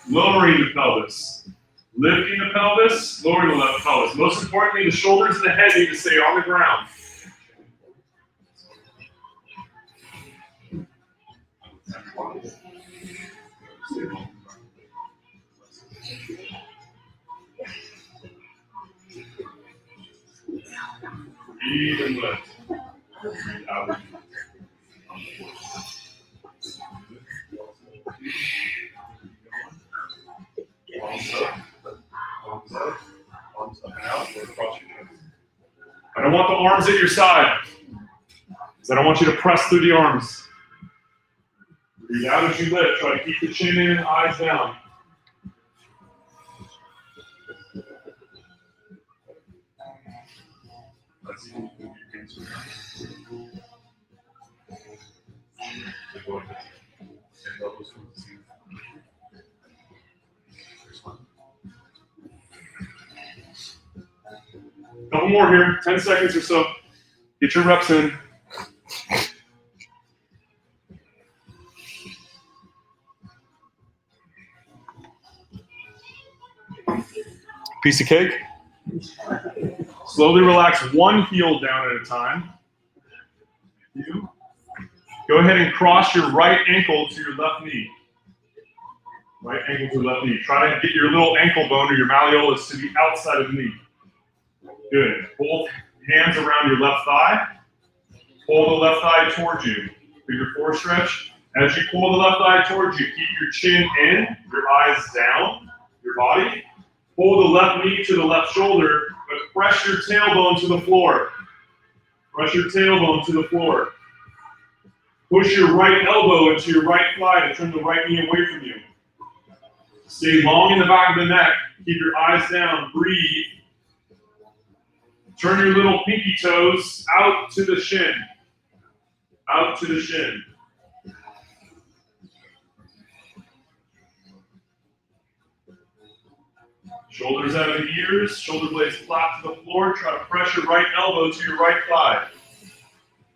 lowering the pelvis. Lifting the pelvis, lowering the pelvis. Most importantly, the shoulders and the head need to stay on the ground. Breathe and lift. Out. Palms up, palms up, palms up and out, or across your chest. I don't want the arms at your side, because I don't want you to press through the arms. Breathe out as you lift. Try to keep the chin in, eyes down. Let's see if you can move your hands around. Go ahead. And elbows towards the ceiling. Couple more here, 10 seconds or so. Get your reps in. Piece of cake. Slowly relax one heel down at a time. Go ahead and cross your right ankle to your left knee. Right ankle to left knee. Try to get your little ankle bone or your malleolus to the outside of the knee. Good. Both hands around your left thigh. Pull the left thigh towards you. Do your fore stretch. As you pull the left thigh towards you, keep your chin in, your eyes down, your body. Pull the left knee to the left shoulder, but press your tailbone to the floor. Press your tailbone to the floor. Push your right elbow into your right thigh to turn the right knee away from you. Stay long in the back of the neck. Keep your eyes down. Breathe. Turn your little pinky toes out to the shin. Out to the shin. Shoulders out of the ears, shoulder blades flat to the floor. Try to press your right elbow to your right thigh.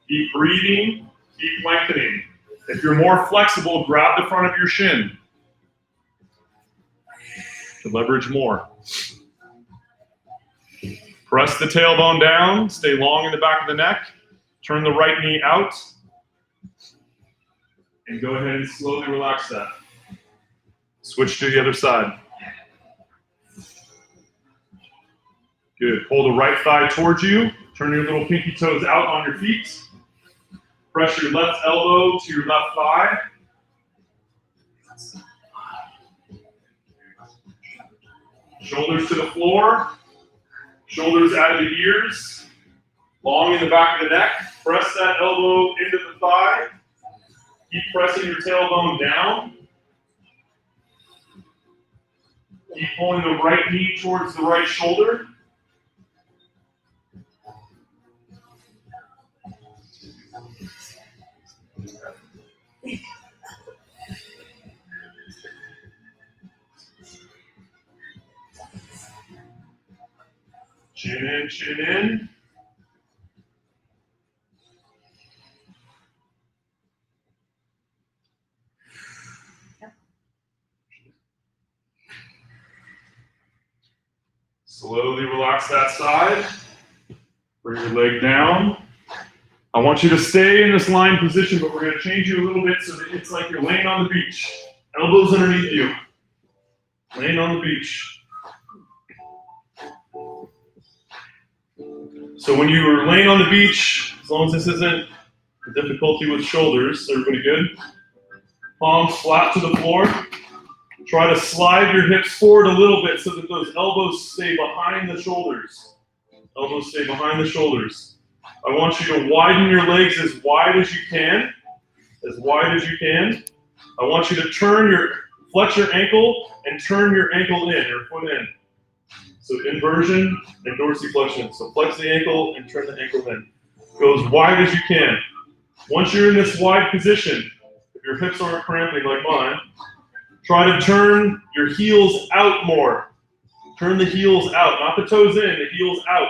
Keep breathing, keep lengthening. If you're more flexible, grab the front of your shin to leverage more. Press the tailbone down, stay long in the back of the neck. Turn the right knee out. And go ahead and slowly relax that. Switch to the other side. Good. Pull the right thigh towards you. Turn your little pinky toes out on your feet. Press your left elbow to your left thigh. Shoulders to the floor. Shoulders out of the ears. Long in the back of the neck. Press that elbow into the thigh. Keep pressing your tailbone down. Keep pulling the right knee towards the right shoulder. Chin in, chin in. Slowly relax that side. Bring your leg down. I want you to stay in this lying position, but we're going to change you a little bit so that it's like you're laying on the beach. Elbows underneath you. Laying on the beach. So when you are laying on the beach, as long as this isn't a difficulty with shoulders, everybody good? Palms flat to the floor. Try to slide your hips forward a little bit so that those elbows stay behind the shoulders. Elbows stay behind the shoulders. I want you to widen your legs as wide as you can. As wide as you can. I want you to flex your ankle and turn your ankle in, your foot in. So inversion and dorsiflexion. So flex the ankle and turn the ankle in. Go as wide as you can. Once you're in this wide position, if your hips aren't cramping like mine, try to turn your heels out more. Turn the heels out, not the toes in, the heels out.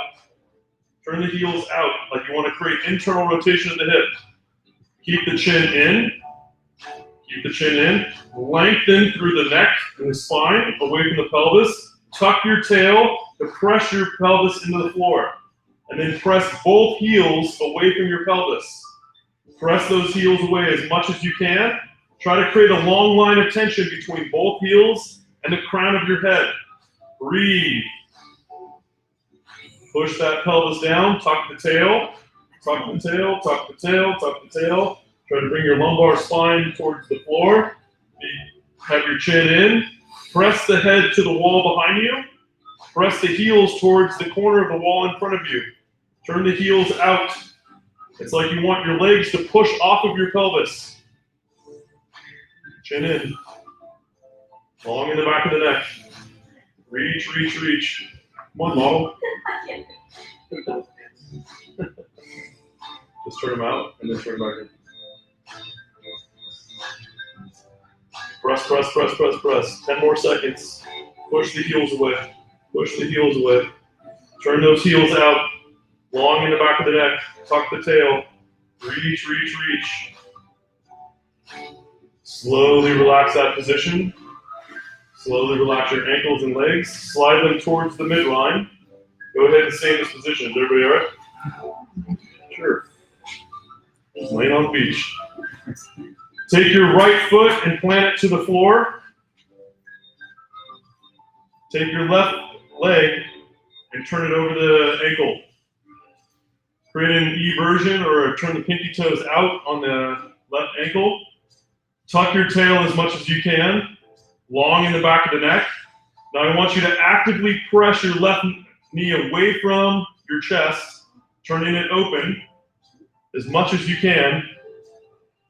Turn the heels out like you want to create internal rotation of the hip. Keep the chin in. Keep the chin in. Lengthen through the neck and the spine, away from the pelvis. Tuck your tail to press your pelvis into the floor. And then press both heels away from your pelvis. Press those heels away as much as you can. Try to create a long line of tension between both heels and the crown of your head. Breathe. Push that pelvis down, tuck the tail, tuck the tail, tuck the tail, tuck the tail. Try to bring your lumbar spine towards the floor. Have your chin in. Press the head to the wall behind you. Press the heels towards the corner of the wall in front of you. Turn the heels out. It's like you want your legs to push off of your pelvis. Chin in. Long in the back of the neck. Reach, reach, reach. Come on, model. Just turn them out and then turn back in. Press, press, press, press, press. 10 more seconds. Push the heels away. Push the heels away. Turn those heels out. Long in the back of the neck. Tuck the tail. Reach, reach, reach. Slowly relax that position. Slowly relax your ankles and legs. Slide them towards the midline. Go ahead and stay in this position. Is everybody all right? Sure. Just laying on the beach. Take your right foot and plant it to the floor. Take your left leg and turn it over the ankle. Create an eversion or turn the pinky toes out on the left ankle. Tuck your tail as much as you can. Long in the back of the neck. Now I want you to actively press your left knee away from your chest, turning it open as much as you can.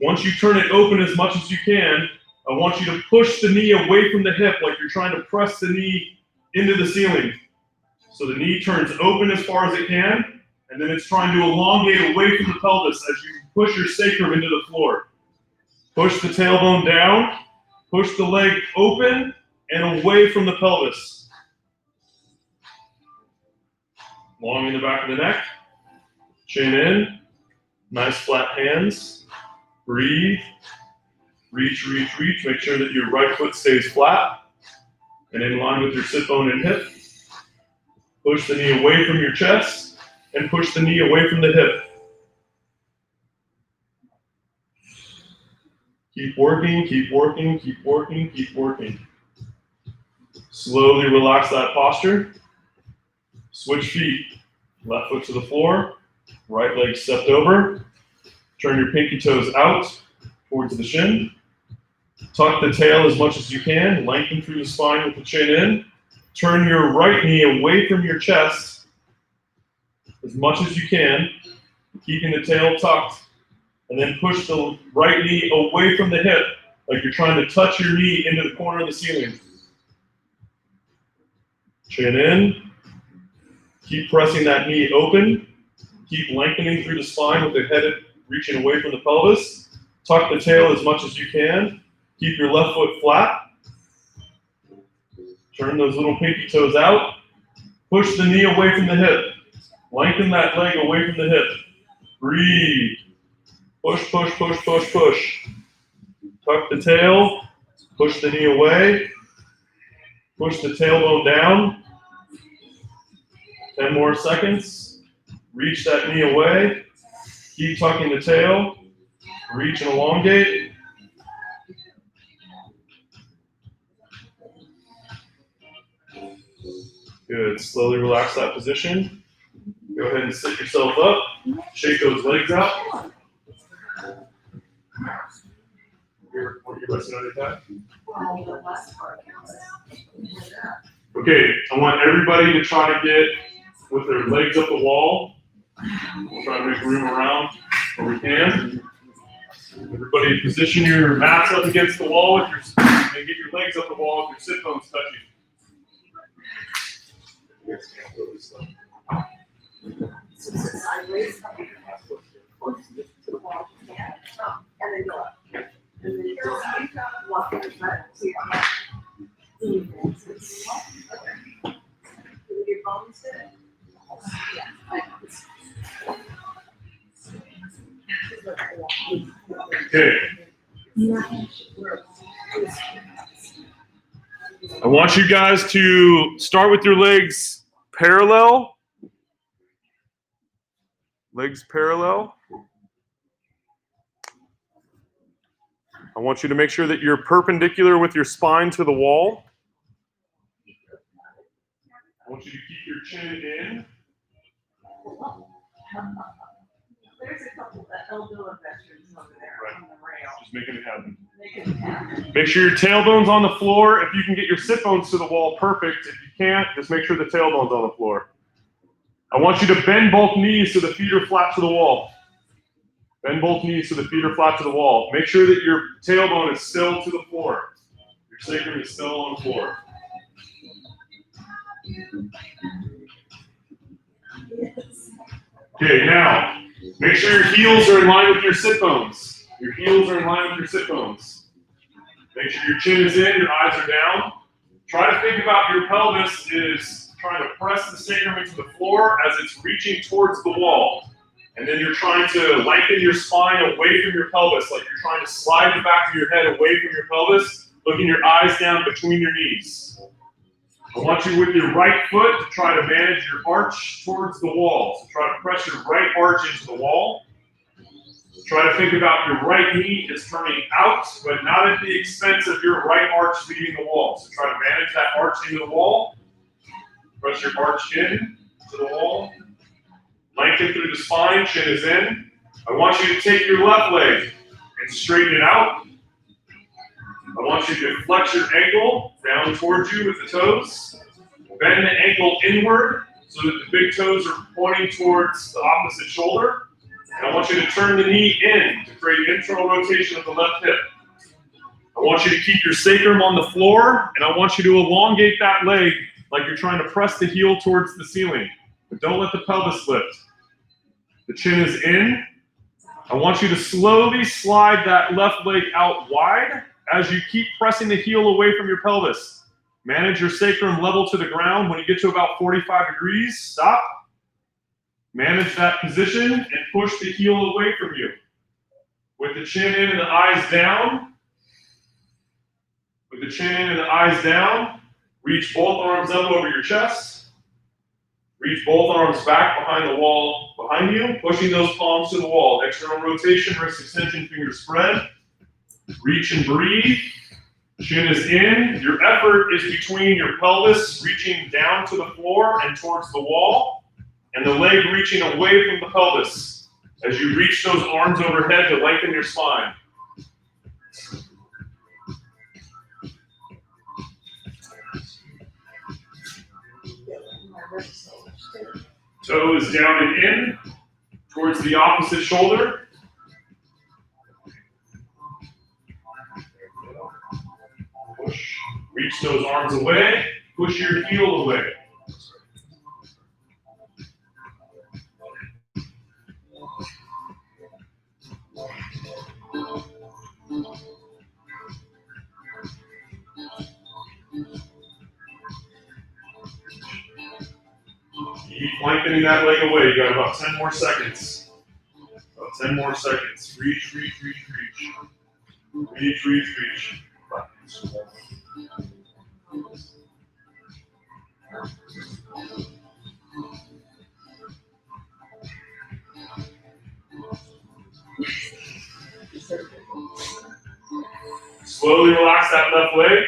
Once you turn it open as much as you can, I want you to push the knee away from the hip like you're trying to press the knee into the ceiling. So the knee turns open as far as it can, and then it's trying to elongate away from the pelvis as you push your sacrum into the floor. Push the tailbone down, push the leg open and away from the pelvis. Long in the back of the neck, chin in, nice flat hands. Breathe, reach, reach, reach. Make sure that your right foot stays flat and in line with your sit bone and hip. Push the knee away from your chest and push the knee away from the hip. Keep working, keep working, keep working, keep working. Slowly relax that posture. Switch feet. Left foot to the floor, right leg stepped over. Turn your pinky toes out towards the shin. Tuck the tail as much as you can. Lengthen through the spine with the chin in. Turn your right knee away from your chest as much as you can, keeping the tail tucked. And then push the right knee away from the hip, like you're trying to touch your knee into the corner of the ceiling. Chin in. Keep pressing that knee open. Keep lengthening through the spine with the head reaching away from the pelvis. Tuck the tail as much as you can. Keep your left foot flat. Turn those little pinky toes out. Push the knee away from the hip. Lengthen that leg away from the hip. Breathe. Push, push, push, push, push. Tuck the tail. Push the knee away. Push the tailbone down. 10 more seconds. Reach that knee away. Keep tucking the tail. Reach and elongate. Good. Slowly relax that position. Go ahead and sit yourself up. Shake those legs out. You're resting on your back? Well, the last part. Okay, I want everybody to try to get with their legs up the wall. We'll try to make room around where we can. Everybody position your mats up against the wall with your, and get your legs up the wall with your sit bones touching. Sideways. And then go up. And then walk your butt to your heart. Your bones fit. Okay. I want you guys to start with your legs parallel. Legs parallel. I want you to make sure that you're perpendicular with your spine to the wall. I want you to keep your chin in. There's a couple of Eldoa veterans over there Right. on the rail. Just making it happen. They can have. Make sure your tailbone's on the floor. If you can get your sit bones to the wall, perfect. If you can't, just make sure the tailbone's on the floor. I want you to bend both knees so the feet are flat to the wall. Bend both knees so the feet are flat to the wall. Make sure that your tailbone is still to the floor. Your sacrum is still on the floor. Okay, now, make sure your heels are in line with your sit bones. Your heels are in line with your sit bones. Make sure your chin is in, your eyes are down. Try to think about your pelvis is trying to press the sacrum into the floor as it's reaching towards the wall. And then you're trying to lengthen your spine away from your pelvis, like you're trying to slide the back of your head away from your pelvis, looking your eyes down between your knees. I want you with your right foot to try to manage your arch towards the wall. So try to press your right arch into the wall. Try to think about your right knee is turning out, but not at the expense of your right arch leaving the wall. So try to manage that arch into the wall. Press your arch in to the wall. Lengthen through the spine, chin is in. I want you to take your left leg and straighten it out. I want you to flex your ankle down towards you with the toes. Bend the ankle inward so that the big toes are pointing towards the opposite shoulder. And I want you to turn the knee in to create internal rotation of the left hip. I want you to keep your sacrum on the floor, and I want you to elongate that leg like you're trying to press the heel towards the ceiling. But don't let the pelvis lift. The chin is in. I want you to slowly slide that left leg out wide as you keep pressing the heel away from your pelvis. Manage your sacrum level to the ground. When you get to about 45 degrees, stop. Manage that position and push the heel away from you. With the chin in and the eyes down. With the chin in and the eyes down, reach both arms up over your chest. Reach both arms back behind the wall behind you, pushing those palms to the wall. External rotation, wrist extension, finger spread. Reach and breathe. Chin is in. Your effort is between your pelvis reaching down to the floor and towards the wall, and the leg reaching away from the pelvis as you reach those arms overhead to lengthen your spine. Toe is down and in towards the opposite shoulder. Push. Reach those arms away. Push your heel away. Keep lengthening that leg away. You got about 10 more seconds. About 10 more seconds. Reach, reach, reach, reach. Reach, reach, reach. Slowly relax that left leg.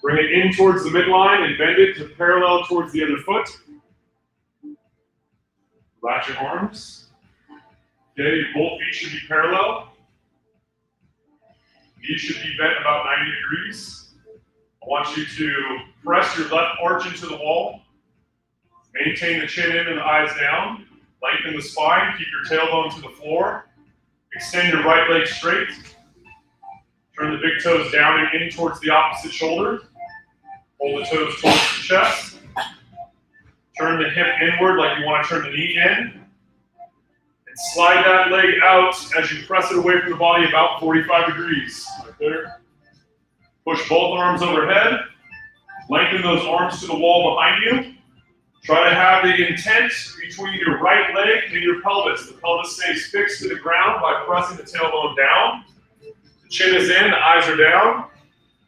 Bring it in towards the midline and bend it to parallel towards the other foot. Relax your arms. Okay, both feet should be parallel. Knees should be bent about 90 degrees. I want you to press your left arch into the wall. Maintain the chin in and the eyes down. Lengthen the spine. Keep your tailbone to the floor. Extend your right leg straight. Turn the big toes down and in towards the opposite shoulder. Hold the toes towards the chest. Turn the hip inward like you want to turn the knee in. And slide that leg out as you press it away from the body about 45 degrees. Right there. Push both arms overhead. Lengthen those arms to the wall behind you. Try to have the intent between your right leg and your pelvis. The pelvis stays fixed to the ground by pressing the tailbone down. The chin is in, the eyes are down.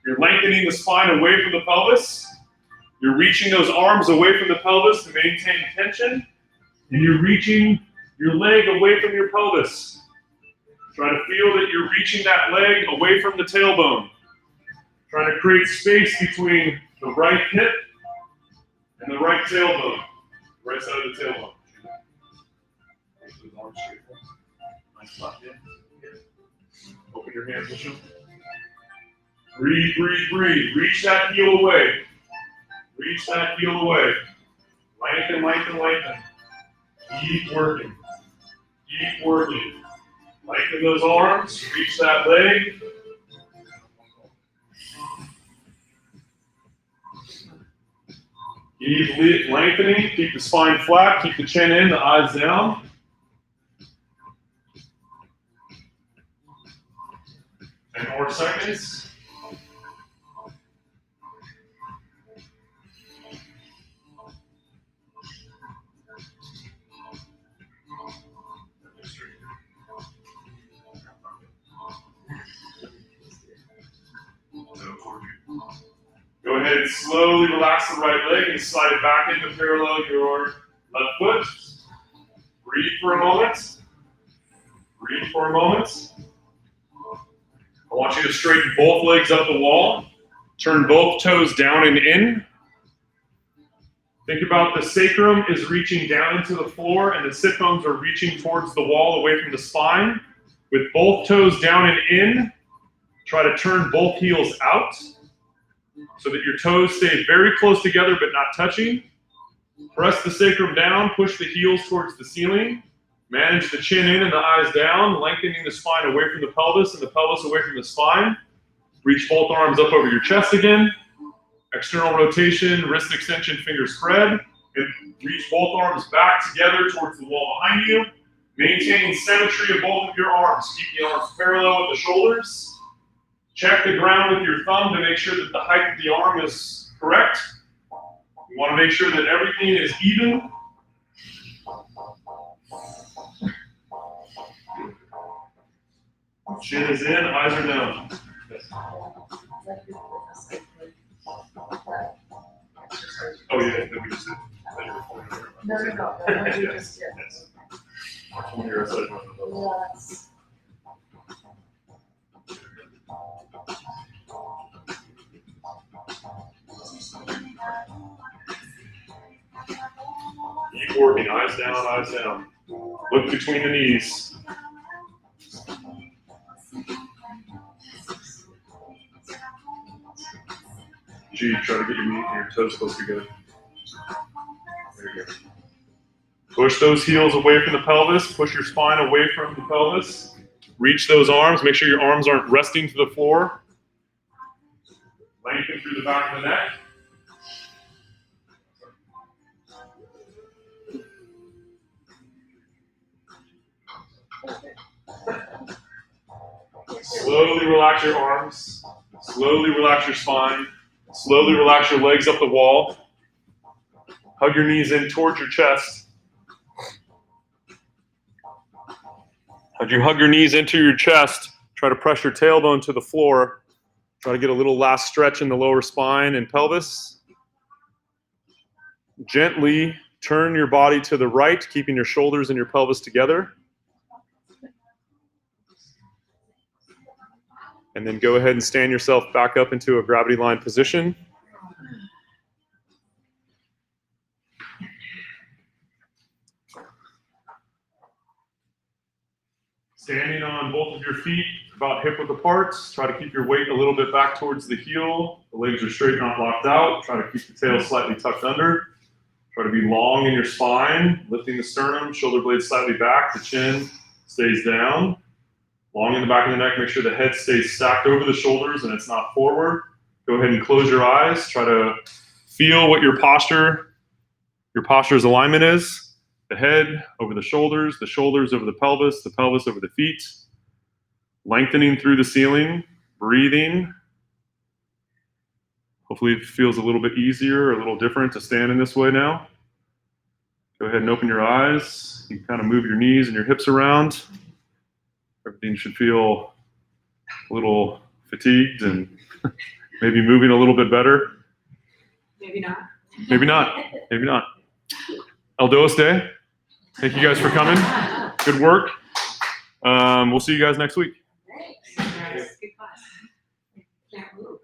You're lengthening the spine away from the pelvis. You're reaching those arms away from the pelvis to maintain tension. And you're reaching your leg away from your pelvis. Try to feel that you're reaching that leg away from the tailbone. Trying to create space between the right hip and the right tailbone. Right side of the tailbone. Nice left hand. Open your hands, Michelle. Breathe, breathe, breathe. Reach that heel away. Reach that heel away. Lengthen, lengthen, lengthen. Keep working. Keep working. Lengthen those arms. Reach that leg. Keep lengthening. Keep the spine flat. Keep the chin in, the eyes down. Ten more seconds. Go ahead and slowly relax the right leg and slide it back into parallel your left foot. Breathe for a moment. Breathe for a moment. I want you to straighten both legs up the wall. Turn both toes down and in. Think about the sacrum is reaching down into the floor and the sit bones are reaching towards the wall away from the spine. With both toes down and in, try to turn both heels out so that your toes stay very close together but not touching. Press the sacrum down, push the heels towards the ceiling. Manage the chin in and the eyes down, lengthening the spine away from the pelvis and the pelvis away from the spine. Reach both arms up over your chest again. External rotation, wrist extension, finger spread. And reach both arms back together towards the wall behind you. Maintaining symmetry of both of your arms. Keep the arms parallel with the shoulders. Check the ground with your thumb to make sure that the height of the arm is correct. You want to make sure that everything is even. Chin is in, eyes are down. Oh yeah, that we just did. No. Yes. Yes. One here outside one of those. Yes. keep working. Eyes down, eyes down. Look between the knees. G, try to get your toes close together. There you go. Push those heels away from the pelvis. Push your spine away from the pelvis. Reach those arms. Make sure your arms aren't resting to the floor. Lengthen through the back of the neck. Slowly relax your arms. Slowly relax your spine. Slowly relax your legs up the wall. Hug your knees in towards your chest. As you hug your knees into your chest, try to press your tailbone to the floor. Try to get a little last stretch in the lower spine and pelvis. Gently turn your body to the right, keeping your shoulders and your pelvis together. And then go ahead and stand yourself back up into a gravity line position. Standing on both of your feet, about hip width apart. Try to keep your weight a little bit back towards the heel. The legs are straight, not locked out. Try to keep the tail slightly tucked under. Try to be long in your spine, lifting the sternum, shoulder blades slightly back, the chin stays down. Long in the back of the neck, make sure the head stays stacked over the shoulders and it's not forward. Go ahead and close your eyes. Try to feel what your posture's alignment is. The head over the shoulders over the pelvis over the feet. Lengthening through the ceiling, breathing. Hopefully it feels a little bit easier, a little different to stand in this way now. Go ahead and open your eyes. You can kind of move your knees and your hips around. Everything should feel a little fatigued and maybe moving a little bit better. Maybe not. Maybe not. Maybe not. Eldoa Day. Thank you guys for coming. Good work. We'll see you guys next week. Thanks. Good class. Can't move.